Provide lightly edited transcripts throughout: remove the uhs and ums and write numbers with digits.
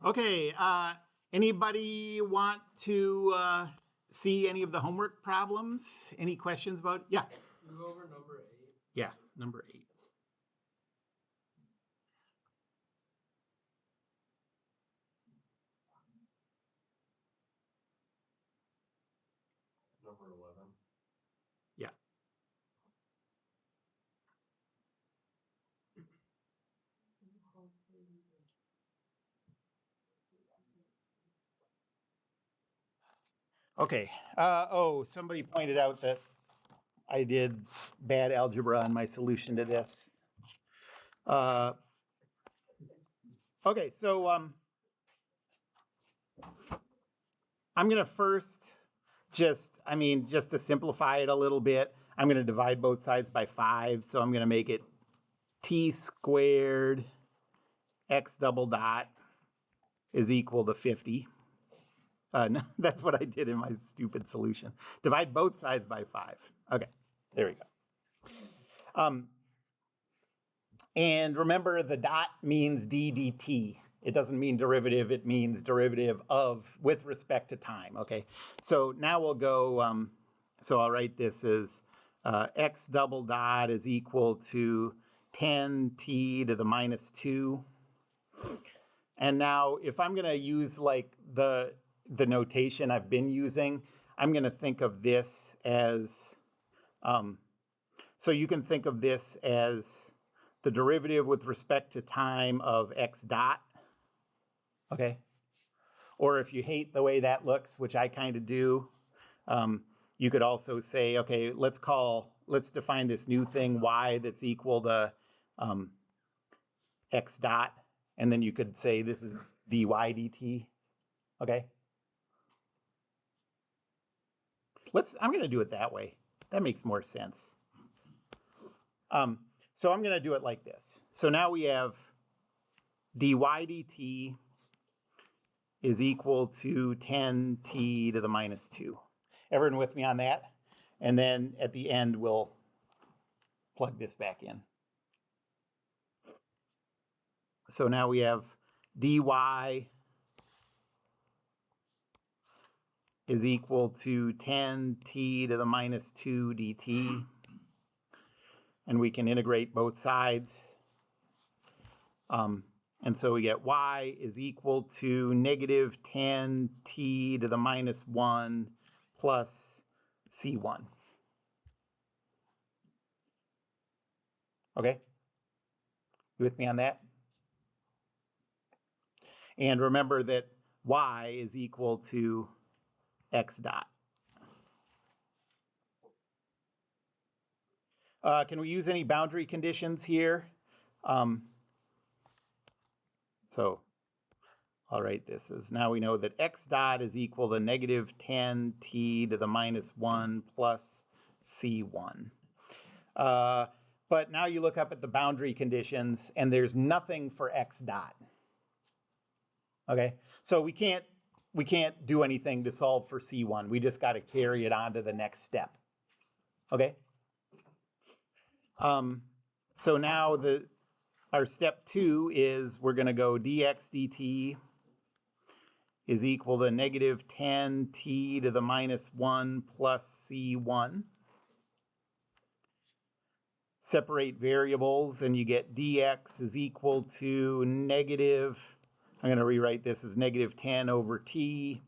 Okay, anybody want to see any of the homework problems? Any questions about? Yeah. You go over number 8. Yeah, number 8. Number 11. Yeah. Okay. Somebody pointed out that I did bad algebra on my solution to this. Okay, so I'm going to first just to simplify it a little bit, I'm going to divide both sides by 5. So I'm going to make it t squared x double dot is equal to 50. No, that's what I did in my stupid solution. Divide both sides by 5. Okay, there we go. And remember, the dot means d dt. It doesn't mean derivative. It means derivative of with respect to time. Okay, so now we'll go. So I'll write this as x double dot is equal to 10t to the minus 2. And now if I'm going to use like the notation I've been using, I'm going to think of this as, so you can think of this as the derivative with respect to time of x dot, okay? Or if you hate the way that looks, which I kind of do, you could also say, okay, let's define this new thing y that's equal to x dot. And then you could say this is dy dt, okay? I'm going to do it that way. That makes more sense. So I'm going to do it like this. So now we have dy dt is equal to 10t to the minus 2. Everyone with me on that? And then at the end, we'll plug this back in. So now we have dy is equal to 10t to the minus 2 dt. And we can integrate both sides. And so we get y is equal to negative 10t to the minus 1 plus c1. Okay? You with me on that? And remember that y is equal to x dot. Can we use any boundary conditions here? So I'll write this as now we know that x dot is equal to negative 10t to the minus 1 plus c1. But now you look up at the boundary conditions and there's nothing for x dot. Okay, so we can't do anything to solve for c1. We just got to carry it on to the next step. Okay. So now our step 2 is we're going to go dx dt is equal to negative 10t to the minus 1 plus c1. Separate variables and you get dx is equal to negative, I'm going to rewrite this as negative 10 over t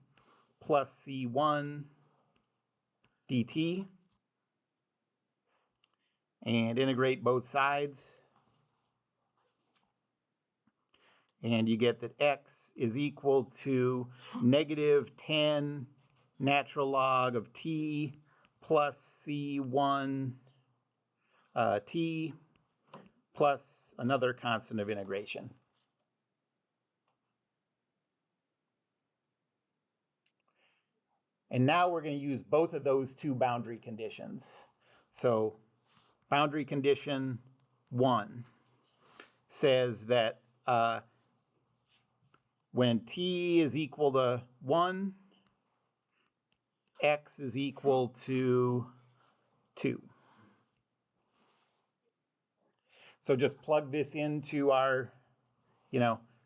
plus c1 dt. And integrate both sides. And you get that x is equal to negative 10 natural log of t plus c1 t plus another constant of integration. And now we're going to use both of those two boundary conditions. So boundary condition 1 says that when t is equal to 1, x is equal to 2. So just plug this into our,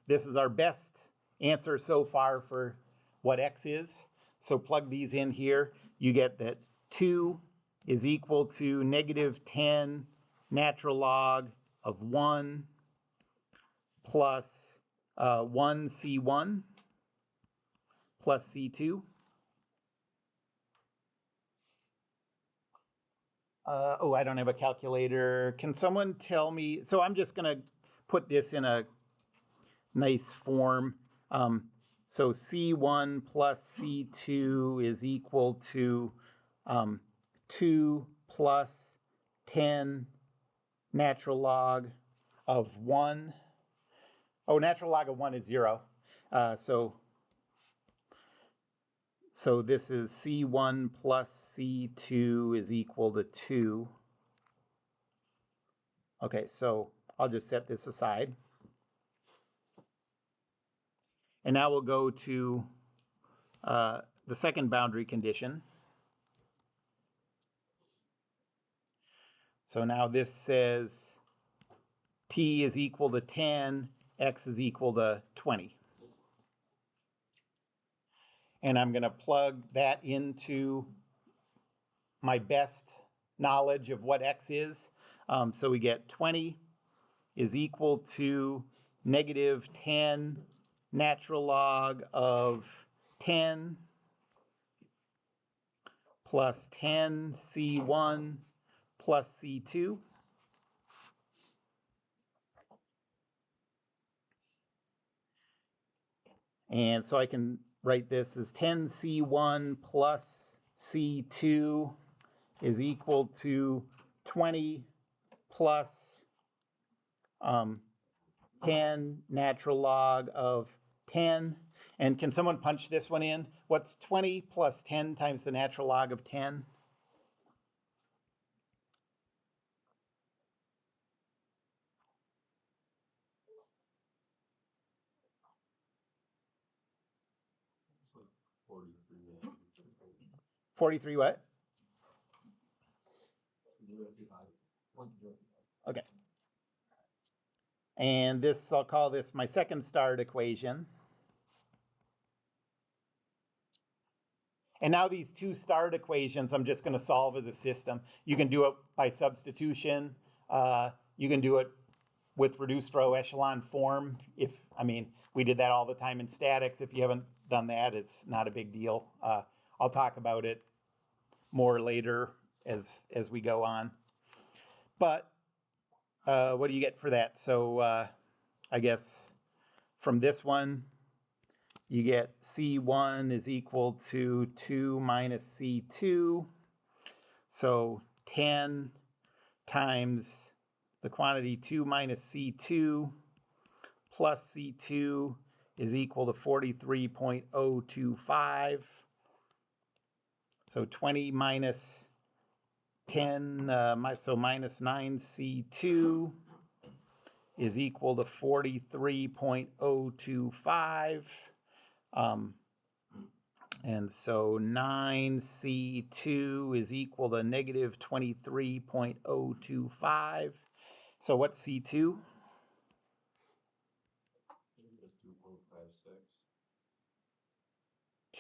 this is our best answer so far for what x is. So plug these in here. You get that 2 is equal to negative 10 natural log of 1 plus 1c1 plus c2. Oh, I don't have a calculator. Can someone tell me? So I'm just going to put this in a nice form. So C1 plus C2 is equal to 2 plus 10 natural log of 1. Oh, natural log of 1 is 0. So this is C1 plus C2 is equal to 2. Okay, so I'll just set this aside. And now we'll go to the second boundary condition. So now this says t is equal to 10, x is equal to 20. And I'm going to plug that into my best knowledge of what x is. So we get 20 is equal to negative 10 natural log of 10 plus 10 C1 plus C2. And so I can write this as 10 C1 plus C2 is equal to 20 plus 10 natural log of 10. And can someone punch this one in? What's 20 plus 10 times the natural log of 10? It's like 43. 43 what? Okay. And this, I'll call this my second start equation. And now these two start equations, I'm just going to solve as a system. You can do it by substitution. You can do it with reduced row echelon form. We did that all the time in statics. If you haven't done that, it's not a big deal. I'll talk about it more later as we go on. But what do you get for that? So I guess from this one, you get C1 is equal to 2 minus C2. So 10 times the quantity 2 minus C2 plus C2 is equal to 43.025. So 20 minus 10, so minus 9C2 is equal to 43.025. And so 9C2 is equal to negative 23.025. So what's C2?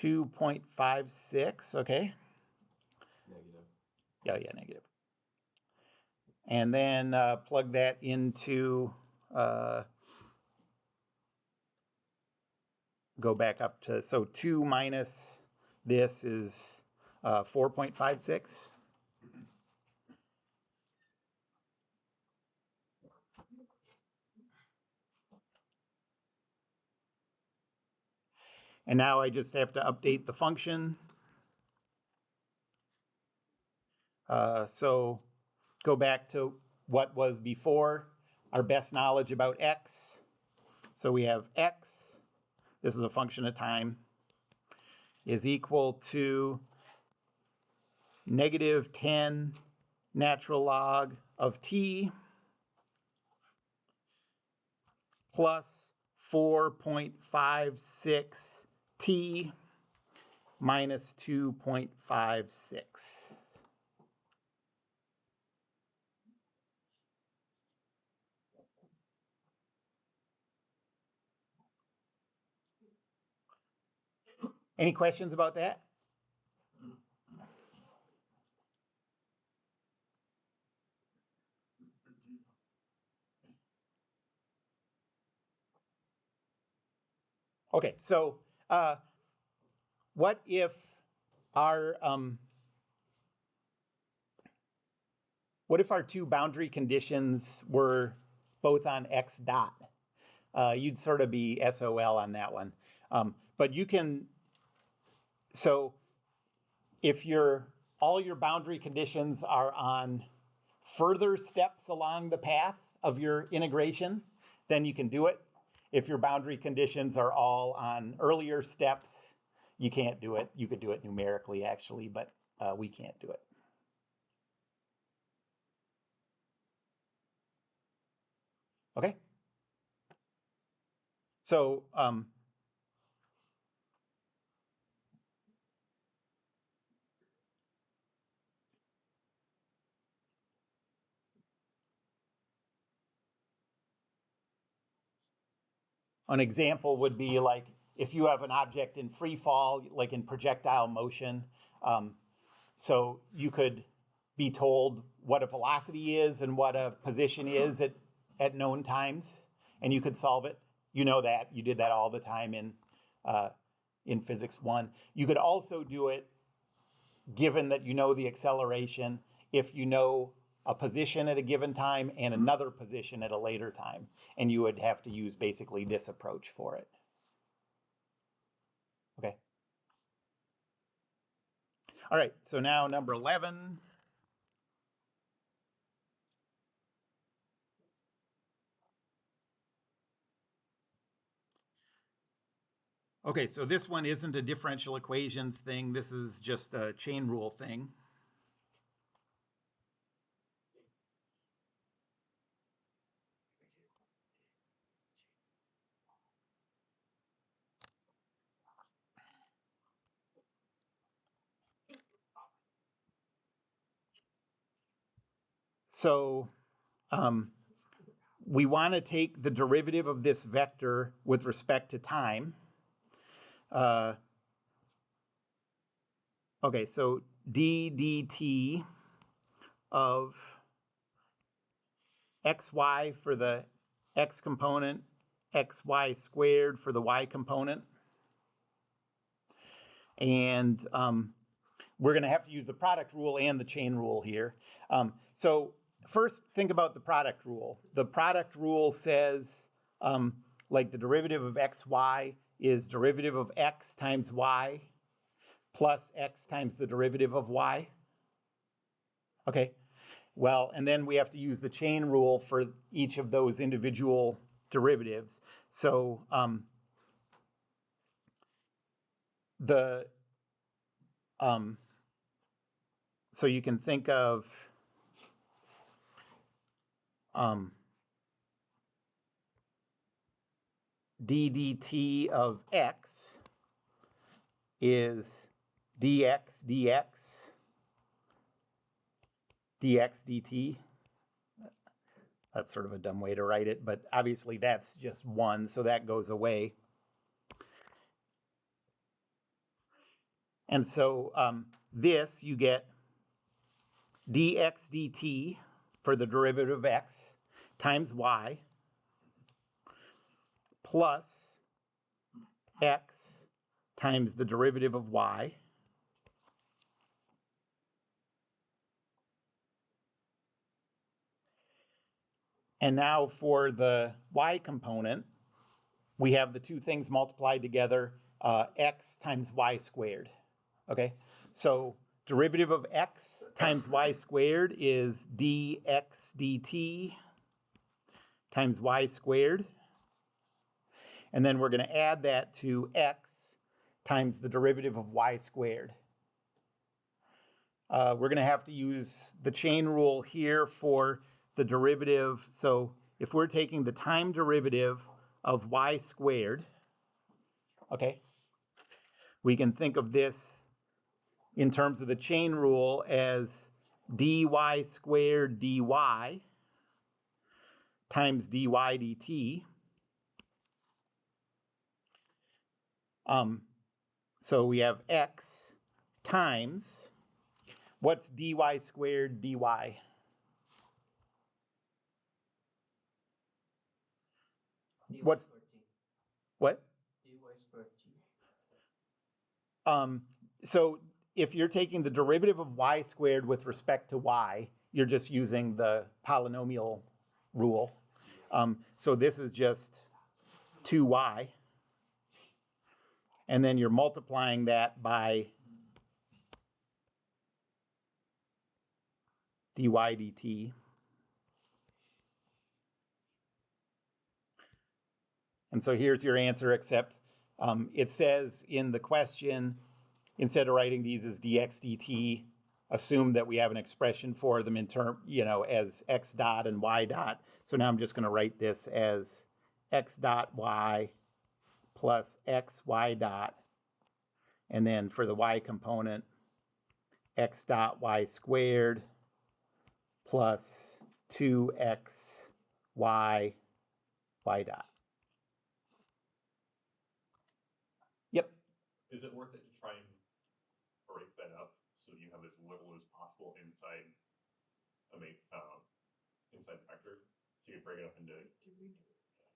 2.56, okay. Negative. Yeah, negative. And then plug that into, go back up to, so 2 minus this is 4.56. And now I just have to update the function. So go back to what was before, our best knowledge about x. So we have x, this is a function of time, is equal to negative 10 natural log of t plus 4.56 t minus 2.56. Any questions about that? Okay, so what if our two boundary conditions were both on x dot? You'd sort of be SOL on that one. But you can, so if all your boundary conditions are on further steps along the path of your integration, then you can do it. If your boundary conditions are all on earlier steps, you can't do it. You could do it numerically, actually, but we can't do it. Okay? So, an example would be like if you have an object in free fall, like in projectile motion, so you could be told what a velocity is and what a position is at known times, and you could solve it. You know that. You did that all the time in Physics 1. You could also do it given that you know the acceleration if you know a position at a given time and another position at a later time. And you would have to use basically this approach for it. Okay. All right, so now number 11. Okay, so this one isn't a differential equations thing. This is just a chain rule thing. So we want to take the derivative of this vector with respect to time. Okay, so d dt of xy for the x component, xy squared for the y component. And we're going to have to use the product rule and the chain rule here. So first, think about the product rule. The product rule says, like the derivative of xy is derivative of x times y plus x times the derivative of y. Okay, well, and then we have to use the chain rule for each of those individual derivatives. So so you can think of d dt of x is dx dx dx dt. That's sort of a dumb way to write it, but obviously that's just one, so that goes away. And so this, you get dx dt for the derivative of x times y plus x times the derivative of y and now for the y component, we have the two things multiplied together, x times y squared. Okay, so derivative of x times y squared is dx dt times y squared. And then we're going to add that to x times the derivative of y squared. We're going to have to use the chain rule here for the derivative. So if we're taking the time derivative of y squared, okay, we can think of this in terms of the chain rule as dy squared dy times dy dt. So we have x times, what's dy squared dy? What's, what? dy squared t. So if you're taking the derivative of y squared with respect to y, you're just using the polynomial rule. So this is just 2y. And then you're multiplying that by dy dt. And so here's your answer, except it says in the question, instead of writing these as dx dt, assume that we have an expression for them in term, as x dot and y dot. So now I'm just going to write this as x dot y plus x y dot. And then for the y component, x dot y squared plus 2x y dot. Yep. Is it worth it to try and break that up so that you have as little as possible inside inside the vector? So you can break it up into.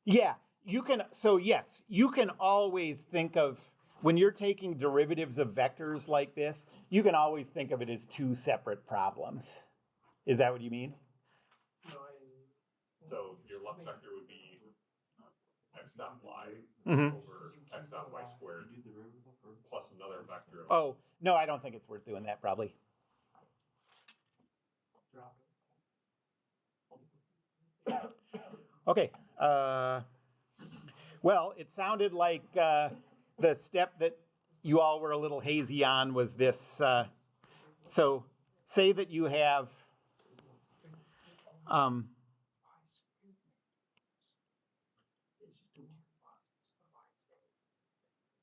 Yeah, you can. So yes, you can always think of, when you're taking derivatives of vectors like this, you can always think of it as two separate problems. Is that what you mean? So your left vector would be x dot y Mm-hmm. over x dot y squared plus another vector. Oh, no, I don't think it's worth doing that, probably. Okay. Well, it sounded like the step that you all were a little hazy on was this. So say that you have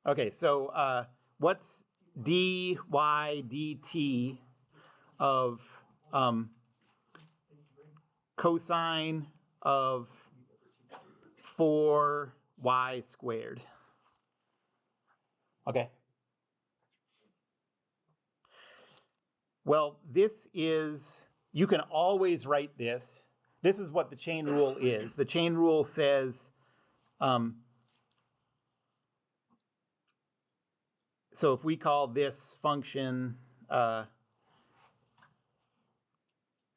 okay, so what's dy dt of cosine of 4y squared? Okay. Well, this is, you can always write this. This is what the chain rule is. The chain rule says, so if we call this function,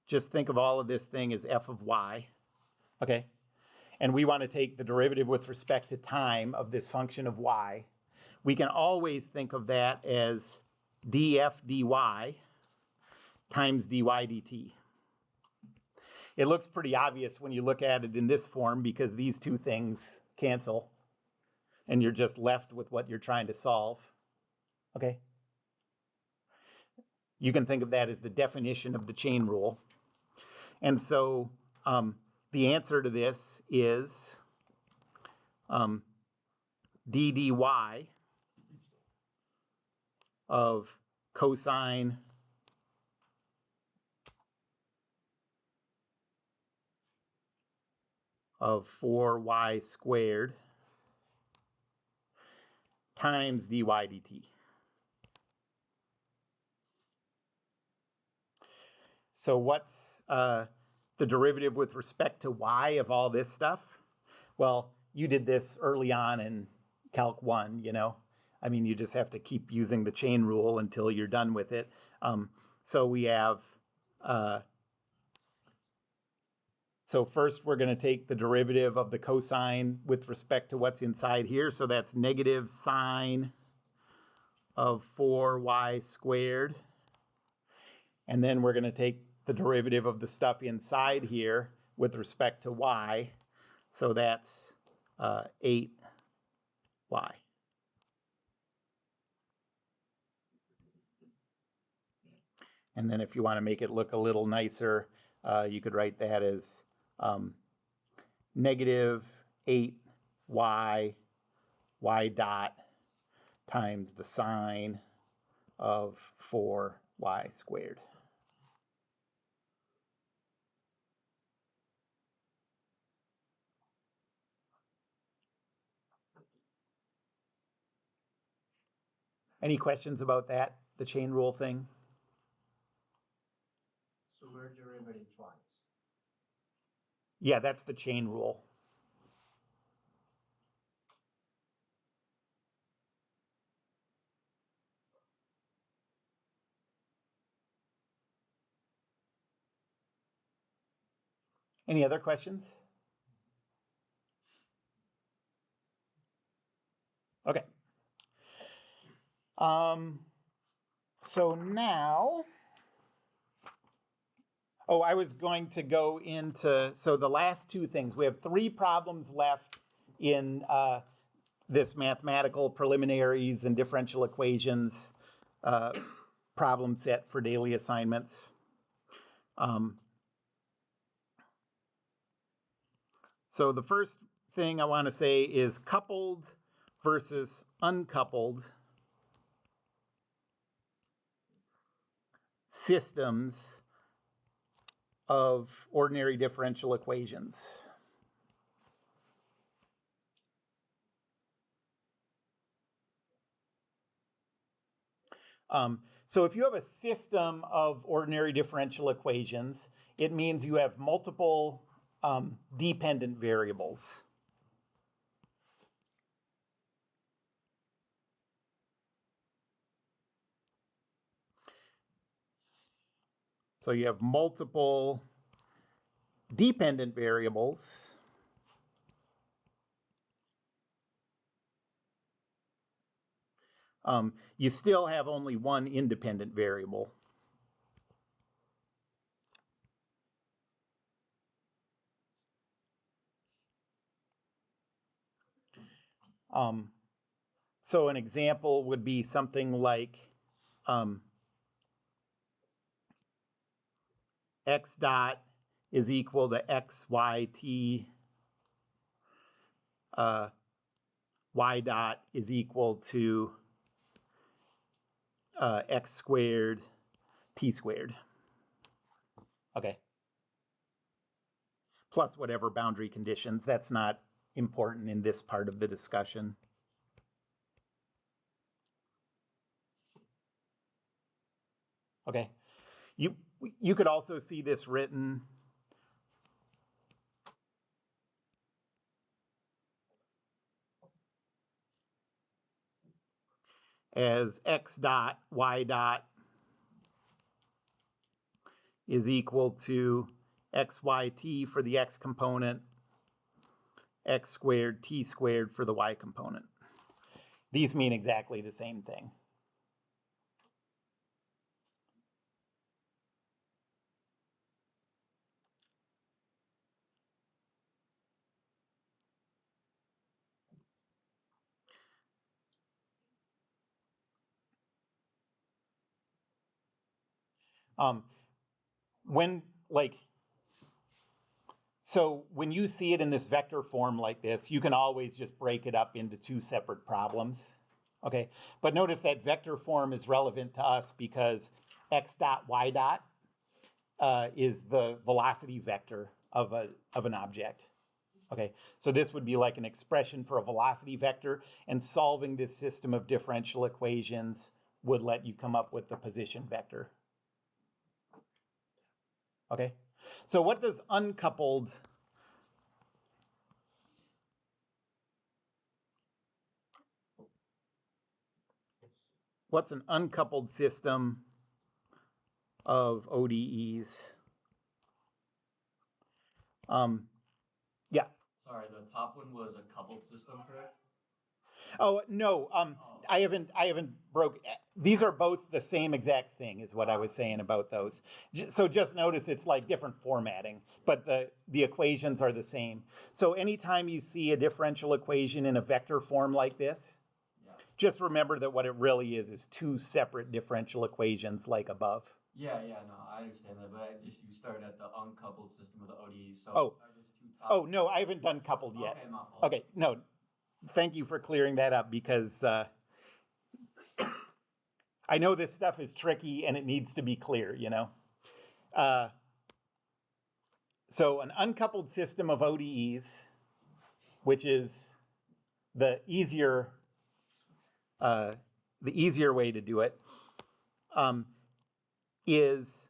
just think of all of this thing as f of y, okay? And we want to take the derivative with respect to time of this function of y. We can always think of that as df dy times dy dt. It looks pretty obvious when you look at it in this form because these two things cancel and you're just left with what you're trying to solve. Okay? You can think of that as the definition of the chain rule. And so the answer to this is d dy of cosine of 4y squared times dy dt. So what's the derivative with respect to y of all this stuff? Well, you did this early on in Calc 1, I mean, you just have to keep using the chain rule until you're done with it. So we have, so first we're going to take the derivative of the cosine with respect to what's inside here. So that's negative sine of 4y squared. And then we're going to take the derivative of the stuff inside here with respect to y. So that's 8y. And then if you want to make it look a little nicer, you could write that as negative 8y y dot times the sine of 4y squared. Any questions about that, the chain rule thing? So we're derivative twice. Yeah, that's the chain rule. Any other questions? Okay. So now, I was going to go into, so the last two things. We have 3 problems left in this mathematical preliminaries and differential equations problem set for daily assignments. So the first thing I want to say is coupled versus uncoupled systems of ordinary differential equations. So if you have a system of ordinary differential equations, it means you have multiple dependent variables. So you have multiple dependent variables. You still have only one independent variable. So an example would be something like x dot is equal to xyt, y dot is equal to x squared, t squared. Okay. Plus whatever boundary conditions. That's not important in this part of the discussion. Okay. You could also see this written as x dot y dot is equal to xyt for the x component, x squared t squared for the y component. These mean exactly the same thing. So when you see it in this vector form like this, you can always just break it up into 2 separate problems. Okay, but notice that vector form is relevant to us because x dot y dot is the velocity vector of an object. Okay, so this would be like an expression for a velocity vector, and solving this system of differential equations would let you come up with the position vector. Okay, so what does uncoupled what's an uncoupled system of ODEs? Yeah. Sorry, the top one was a coupled system, correct? Oh no, I haven't broke. These are both the same exact thing, is what I was saying about those. So just notice it's like different formatting, but the equations are the same. So anytime you see a differential equation in a vector form like this, just remember that what it really is 2 separate differential equations like above. Yeah, no, I understand that, but you start at the uncoupled system of the ODE. So Oh. are those 2 top? Oh no, I haven't done coupled yet. Okay, my fault. Okay, no. Thank you for clearing that up, because I know this stuff is tricky and it needs to be clear, you know. So an uncoupled system of ODEs, which is the easier the easier way to do it is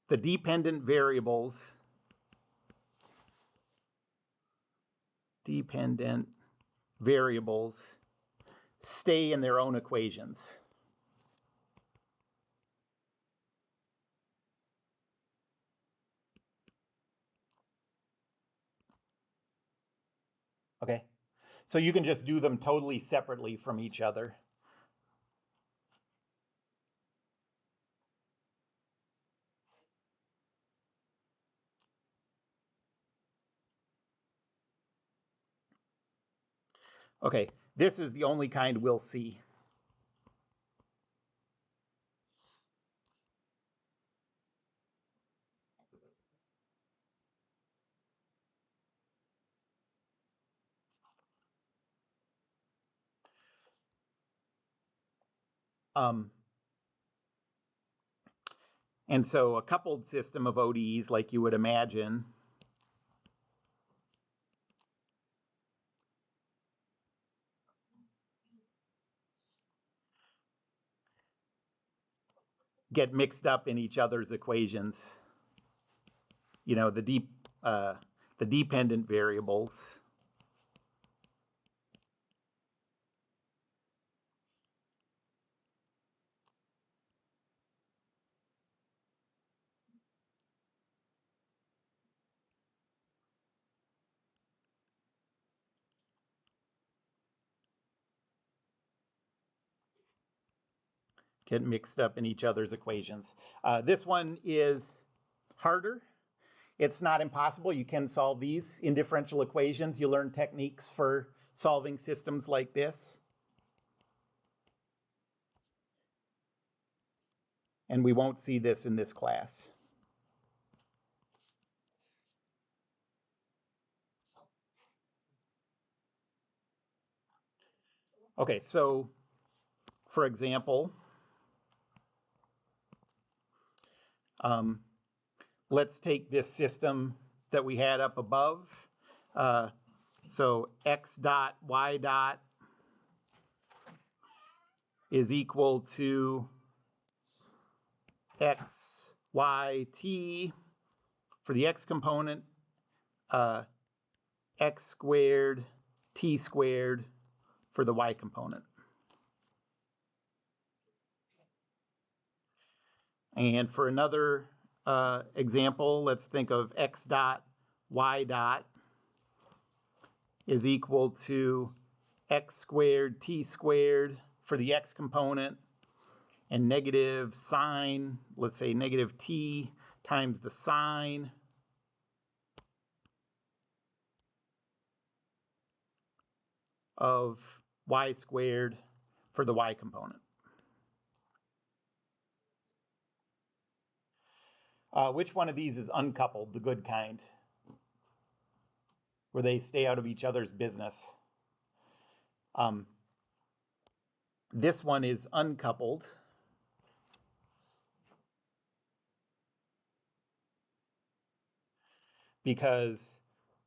the dependent variables stay in their own equations. Okay, so you can just do them totally separately from each other. Okay, this is the only kind we'll see. And so a coupled system of ODEs, like you would imagine, get mixed up in each other's equations. You know, the dependent variables. Get mixed up in each other's equations. This one is harder. It's not impossible. You can solve these in differential equations. You learn techniques for solving systems like this. And we won't see this in this class. Okay, so for example, let's take this system that we had up above. So x dot y dot is equal to x, y, t for the x component, x squared, t squared for the y component. And for another example, let's think of x dot y dot is equal to x squared t squared for the x component, and negative sine, let's say negative t times the sine of y squared for the y component. Which one of these is uncoupled, the good kind, where they stay out of each other's business? This one is uncoupled because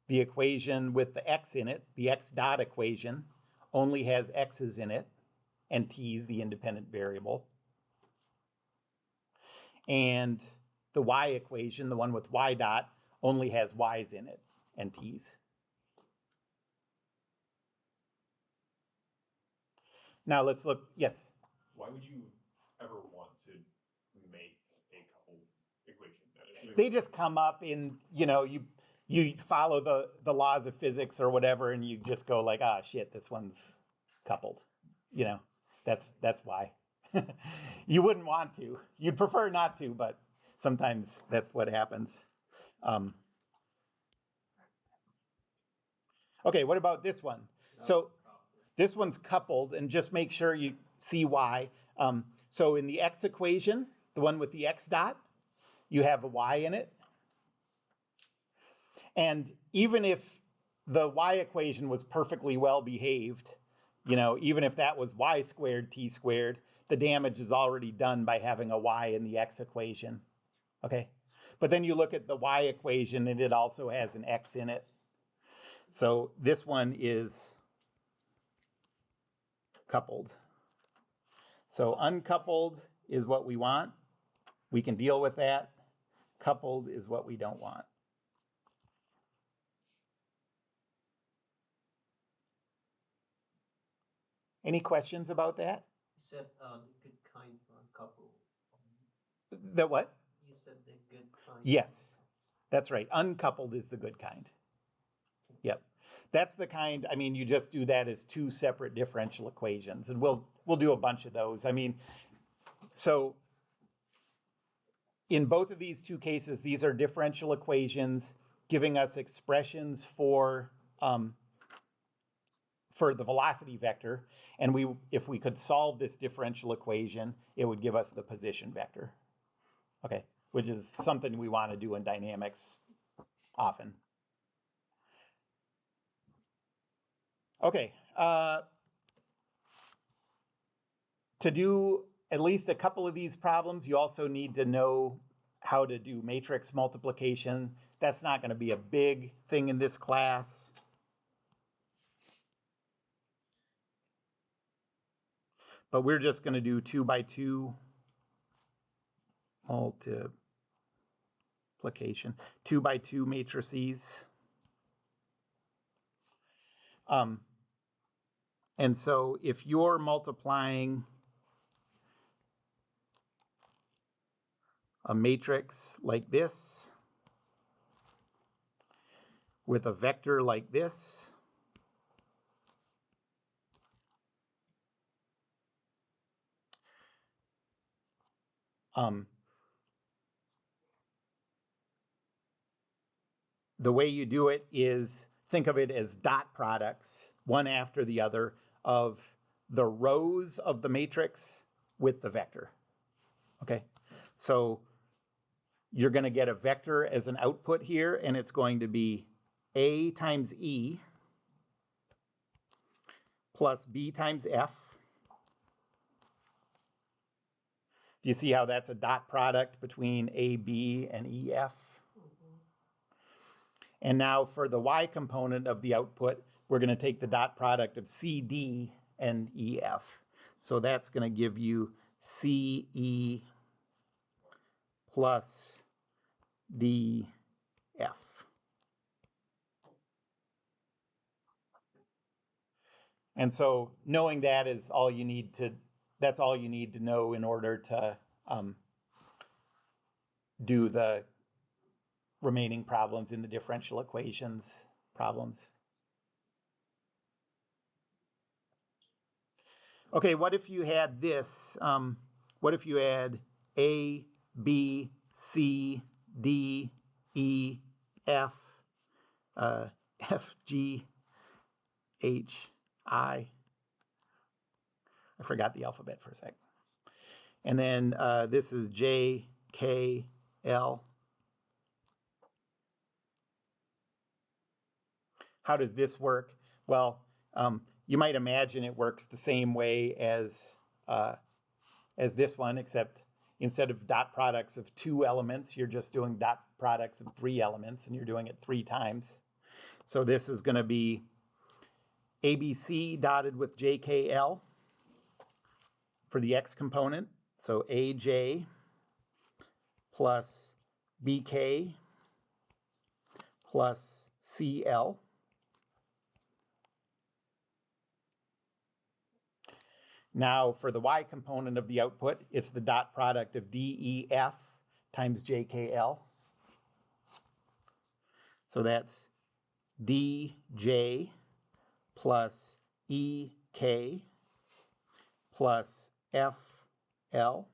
the equation with the x in it, the x dot equation, only has x's in it, and t's the independent variable. And the y equation, the one with y dot, only has y's in it and t's. Now let's look, yes? Why would you ever want to make a coupled equation? They just come up in, you follow the laws of physics or whatever, and you just go like, ah, shit, this one's coupled. That's why. You wouldn't want to. You'd prefer not to, but sometimes that's what happens. Okay, what about this one? So this one's coupled, and just make sure you see why. So in the x equation, the one with the x dot, you have a y in it. And even if the y equation was perfectly well behaved, even if that was y squared t squared, the damage is already done by having a y in the x equation, okay? But then you look at the y equation and it also has an x in it. So this one is coupled. So uncoupled is what we want. We can deal with that. Coupled is what we don't want. Any questions about that? You said the good kind for uncoupled. The what? You said the good kind. Yes, that's right. Uncoupled is the good kind. Yep. That's the kind, I mean, you just do that as two separate differential equations, and we'll do a bunch of those. I mean, so in both of these two cases, these are differential equations giving us expressions for the velocity vector, and if we could solve this differential equation, it would give us the position vector. Okay, which is something we want to do in dynamics often. Okay, to do at least a couple of these problems, you also need to know how to do matrix multiplication. That's not going to be a big thing in this class. But we're just going to do 2 by 2 multiplication, 2 by 2 matrices. And so if you're multiplying a matrix like this with a vector like this, the way you do it is think of it as dot products, one after the other, of the rows of the matrix with the vector. Okay, so you're going to get a vector as an output here, and it's going to be A times E plus B times F. Do you see how that's a dot product between AB and EF? And now for the Y component of the output, we're going to take the dot product of CD and EF. So that's going to give you CE plus DF. And so knowing that is all you need to, that's all you need to know in order to do the remaining problems in the differential equations problems. Okay, what if you had this? What if you had A, B, C, D, E, F, F, G, H, I. I forgot the alphabet for a sec. And then this is J, K, L. How does this work? Well, you might imagine it works the same way as this one, except instead of dot products of 2 elements, you're just doing dot products of 3 elements, and you're doing it 3 times. So this is going to be ABC dotted with JKL for the X component. So AJ plus BK plus CL. Now for the Y component of the output, it's the dot product of DEF times JKL. So that's DJ plus EK plus FL.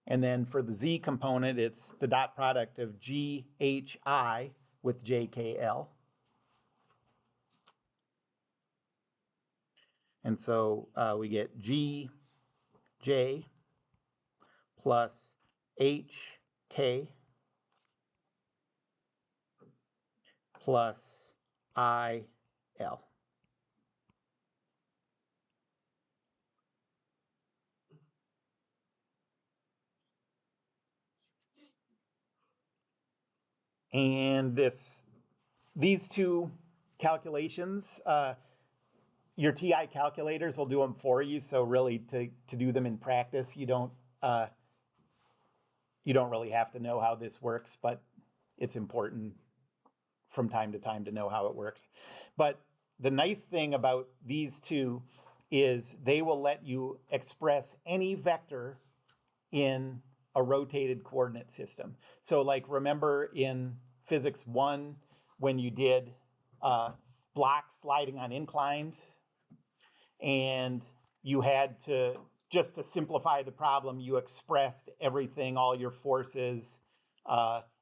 And then for the Z component, it's the dot product of GHI with JKL. And so we get GJ plus HK plus IL. And these two calculations, your TI calculators will do them for you. So really, to do them in practice, you don't really have to know how this works, but it's important from time to time to know how it works. But the nice thing about these two is they will let you express any vector in a rotated coordinate system. So like remember in physics 1 when you did blocks sliding on inclines, and you had to, just to simplify the problem, you expressed everything, all your forces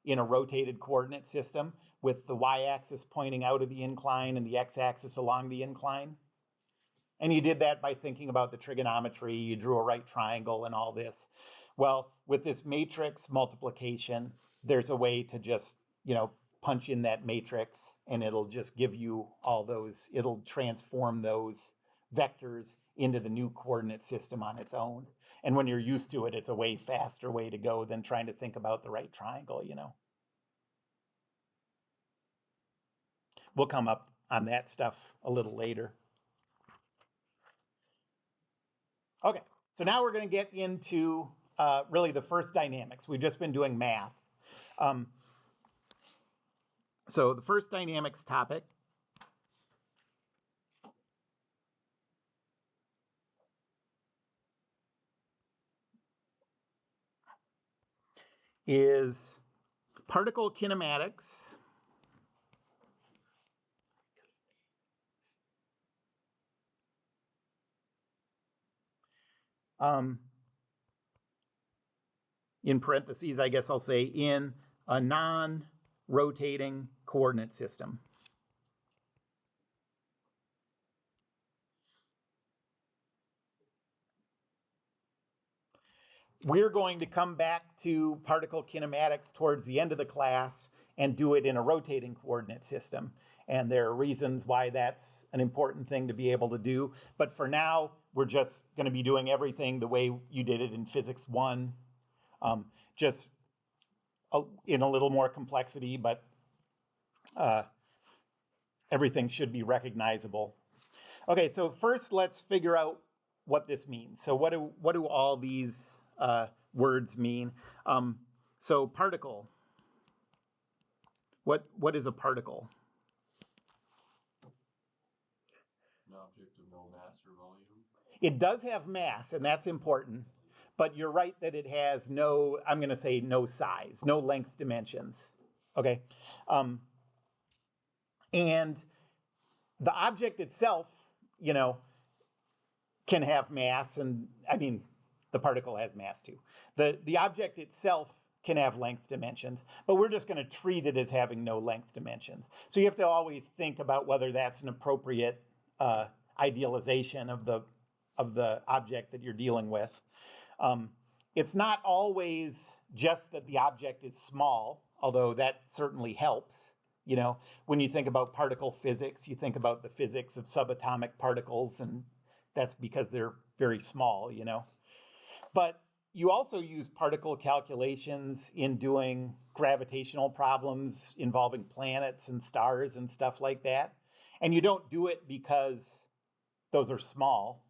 in a rotated coordinate system with the y-axis pointing out of the incline and the x-axis along the incline. And you did that by thinking about the trigonometry, you drew a right triangle and all this. Well, with this matrix multiplication, there's a way to just, punch in that matrix and it'll just give you all those, it'll transform those vectors into the new coordinate system on its own. And when you're used to it, it's a way faster way to go than trying to think about the right triangle, We'll come up on that stuff a little later. Okay, so now we're going to get into really the first dynamics. We've just been doing math. So the first dynamics topic is particle kinematics. In parentheses, I guess I'll say in a non-rotating coordinate system. We're going to come back to particle kinematics towards the end of the class and do it in a rotating coordinate system. And there are reasons why that's an important thing to be able to do. But for now, we're just going to be doing everything the way you did it in physics 1, just in a little more complexity, but everything should be recognizable. Okay, so first let's figure out what this means. So what do all these words mean? So particle. What is a particle? An object of no mass or volume. It does have mass, and that's important. But you're right that it has no, I'm going to say no size, no length dimensions. Okay? And the object itself, can have mass, and I mean, the particle has mass too. The object itself can have length dimensions, but we're just going to treat it as having no length dimensions. So you have to always think about whether that's an appropriate idealization of the object that you're dealing with. It's not always just that the object is small, although that certainly helps. When you think about particle physics, you think about the physics of subatomic particles, and that's because they're very small, But you also use particle calculations in doing gravitational problems involving planets and stars and stuff like that. And you don't do it because those are small.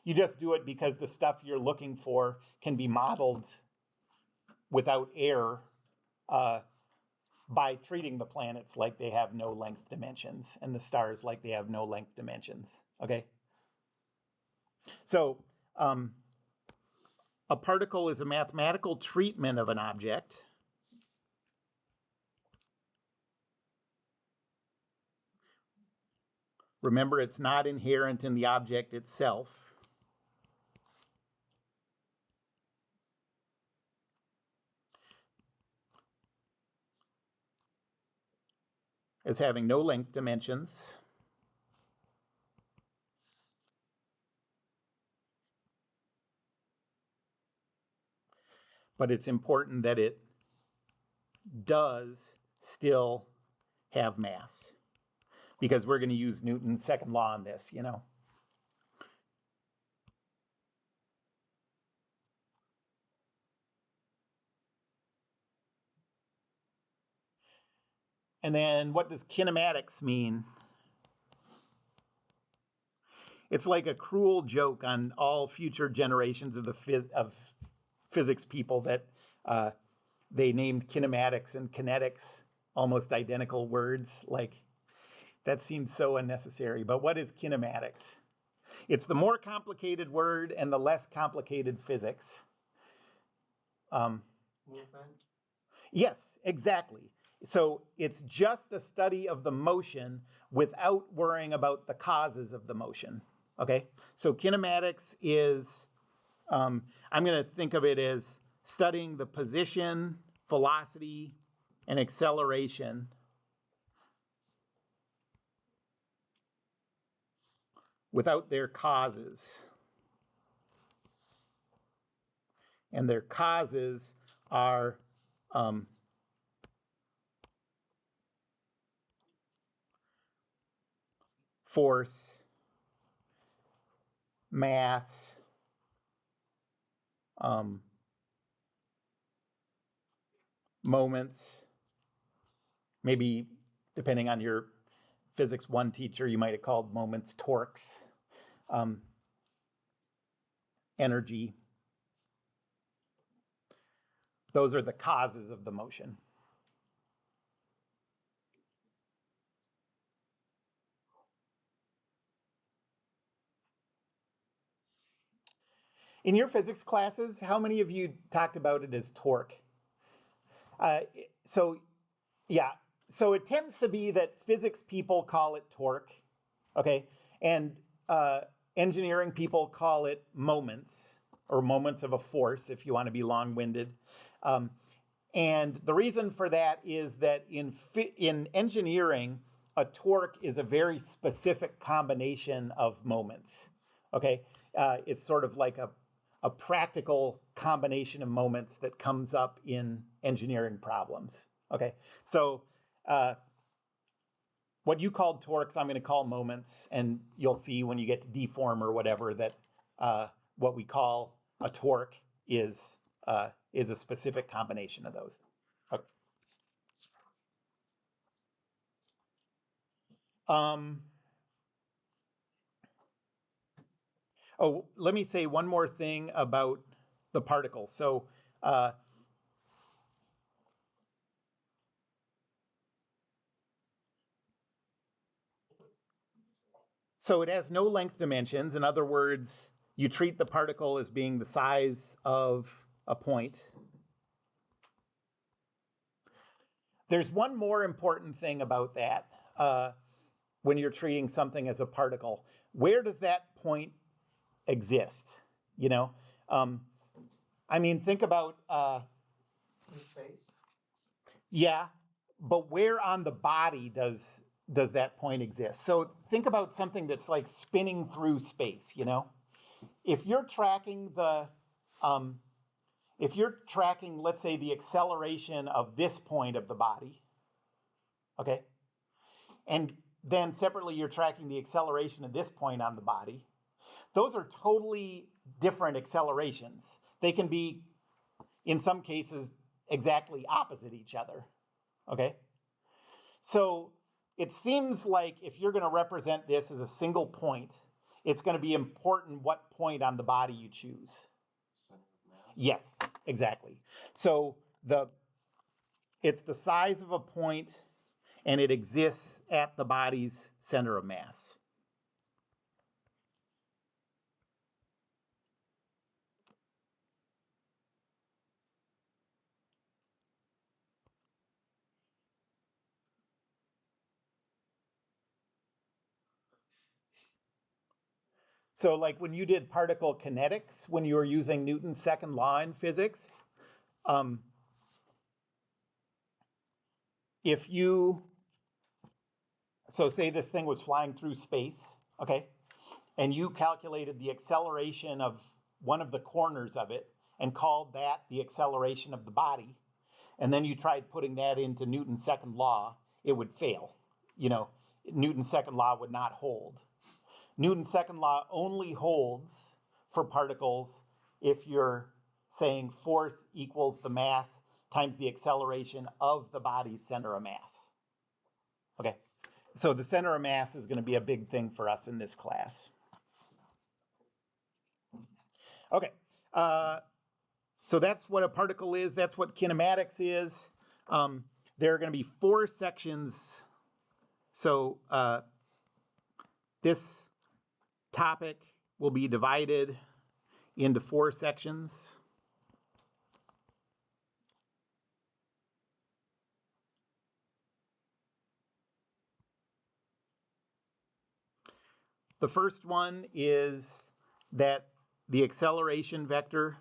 You just do it because the stuff you're looking for can be modeled without error by treating the planets like they have no length dimensions and the stars like they have no length dimensions, okay? So a particle is a mathematical treatment of an object Remember, it's not inherent in the object itself. As having no length dimensions. But it's important that it does still have mass, because we're going to use Newton's second law on this, you know. And then what does kinematics mean? It's like a cruel joke on all future generations of physics people that they named kinematics and kinetics almost identical words. Like, that seems so unnecessary. But what is kinematics? It's the more complicated word and the less complicated physics. Movement. Yes, exactly. So it's just a study of the motion without worrying about the causes of the motion. Okay? So kinematics is, I'm going to think of it as studying the position, velocity, and acceleration without their causes. And their causes are force, mass, moments, maybe depending on your physics 1 teacher, you might have called moments torques, energy. Those are the causes of the motion. In your physics classes, how many of you talked about it as torque? So it tends to be that physics people call it torque, okay? And engineering people call it moments, or moments of a force, if you want to be long-winded. And the reason for that is that in engineering, a torque is a very specific combination of moments, okay? It's sort of like a practical combination of moments that comes up in engineering problems, okay? So what you called torques, I'm going to call moments, and you'll see when you get to deform or whatever that what we call a torque is a specific combination of those. Okay. Let me say one more thing about the particle. So it has no length dimensions. In other words, you treat the particle as being the size of a point. There's one more important thing about that when you're treating something as a particle. Where does that point exist? You know, I mean, think about In space. yeah, but where on the body does that point exist? So think about something that's like spinning through space. You know, if you're tracking let's say, the acceleration of this point of the body, okay, and then separately you're tracking the acceleration of this point on the body, those are totally different accelerations. They can be, in some cases, exactly opposite each other, okay? So it seems like if you're going to represent this as a single point, it's going to be important what point on the body you choose. Center of mass. Yes, exactly. So it's the size of a point, and it exists at the body's center of mass. So like when you did particle kinetics, when you were using Newton's second law in physics, so say this thing was flying through space, okay? And you calculated the acceleration of one of the corners of it and called that the acceleration of the body. And then you tried putting that into Newton's second law, it would fail. You know, Newton's second law would not hold. Newton's second law only holds for particles if you're saying force equals the mass times the acceleration of the body's center of mass. Okay, so the center of mass is going to be a big thing for us in this class. Okay, so that's what a particle is. That's what kinematics is. There are going to be 4 sections. So this topic will be divided into 4 sections. The first one is that the acceleration vector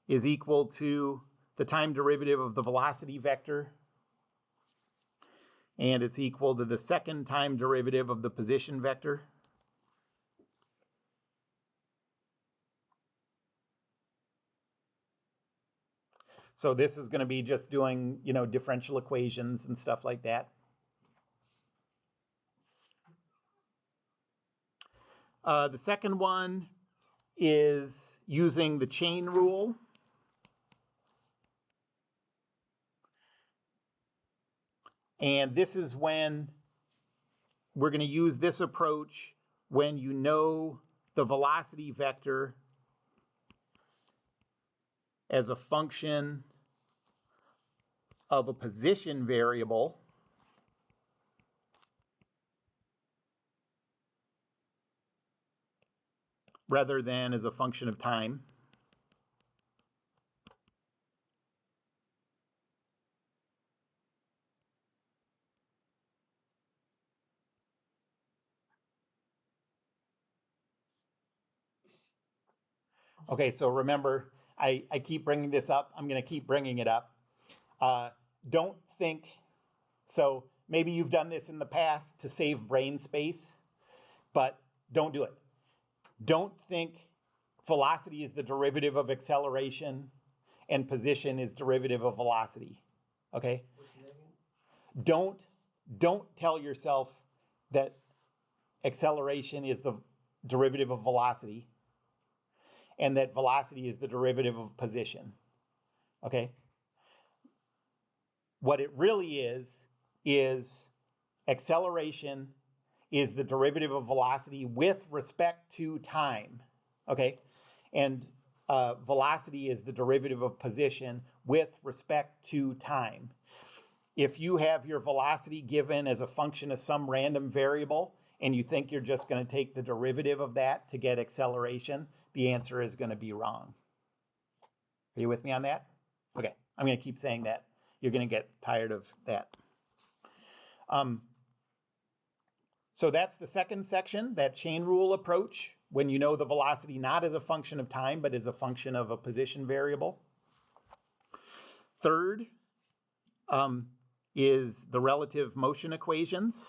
is equal to the time derivative of the velocity vector, and it's equal to the second time derivative of the position vector. So this is going to be just doing, differential equations and stuff like that. The second one is using the chain rule. And this is when we're going to use this approach when you know the velocity vector as a function of a position variable rather than as a function of time. Okay, so remember, I keep bringing this up. I'm going to keep bringing it up. Don't think, so maybe you've done this in the past to save brain space, but don't do it. Don't think velocity is the derivative of acceleration and position is derivative of velocity, okay? What's the name? Don't tell yourself that acceleration is the derivative of velocity and that velocity is the derivative of position, okay? What it really is acceleration is the derivative of velocity with respect to time, okay? And velocity is the derivative of position with respect to time. If you have your velocity given as a function of some random variable and you think you're just going to take the derivative of that to get acceleration, the answer is going to be wrong. Are you with me on that? Okay, I'm going to keep saying that. You're going to get tired of that. So that's the second section, that chain rule approach, when you know the velocity not as a function of time, but as a function of a position variable. Third is the relative motion equations.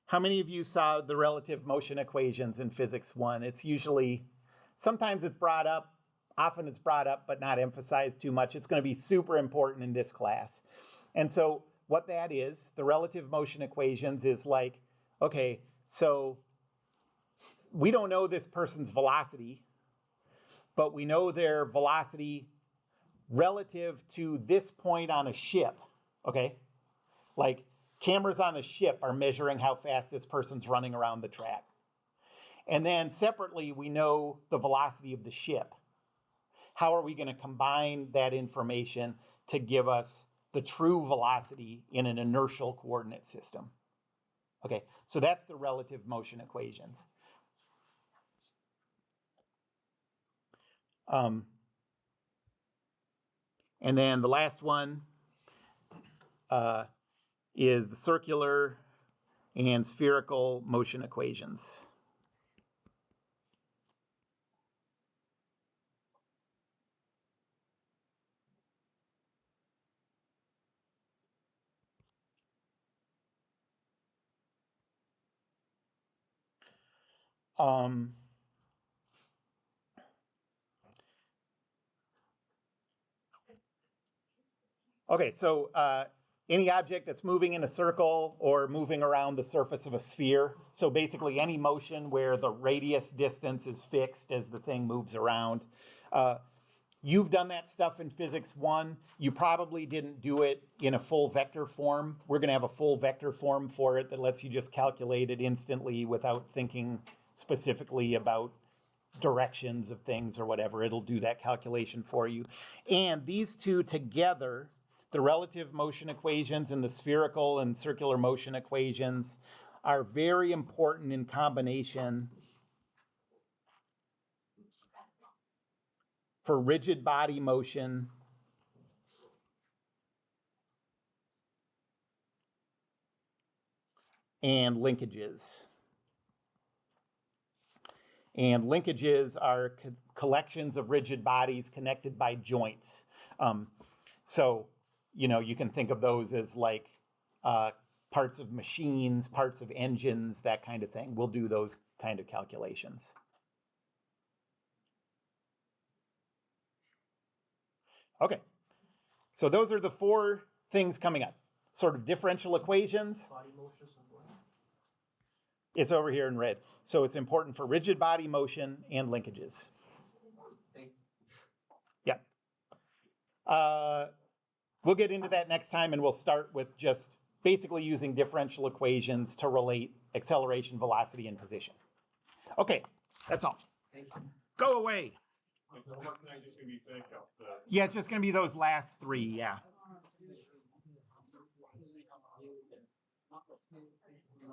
How many of you saw the relative motion equations in Physics 1? It's usually, sometimes it's brought up, often it's brought up, but not emphasized too much. It's going to be super important in this class. And so what that is, the relative motion equations is like, okay, so we don't know this person's velocity, but we know their velocity relative to this point on a ship, okay? Like cameras on a ship are measuring how fast this person's running around the track. And then separately, we know the velocity of the ship. How are we going to combine that information to give us the true velocity in an inertial coordinate system? Okay, so that's the relative motion equations. And then the last one is the circular and spherical motion equations. Okay, so any object that's moving in a circle or moving around the surface of a sphere. So basically any motion where the radius distance is fixed as the thing moves around. You've done that stuff in Physics 1. You probably didn't do it in a full vector form. We're going to have a full vector form for it that lets you just calculate it instantly without thinking specifically about directions of things or whatever. It'll do that calculation for you. And these two together, the relative motion equations and the spherical and circular motion equations, are very important in combination for rigid body motion and linkages. And linkages are collections of rigid bodies connected by joints. So, you know, you can think of those as like parts of machines, parts of engines, that kind of thing. We'll do those kind of calculations. Okay, so those are the 4 things coming up. Sort of differential equations. Body motion support. It's over here in red. So it's important for rigid body motion and linkages. Yeah. We'll get into that next time, and we'll start with just basically using differential equations to relate acceleration, velocity, and position. Okay, that's all. Thank you. Go away. Is the homework tonight just gonna be finish up the? Yeah, it's just going to be those last 3, yeah.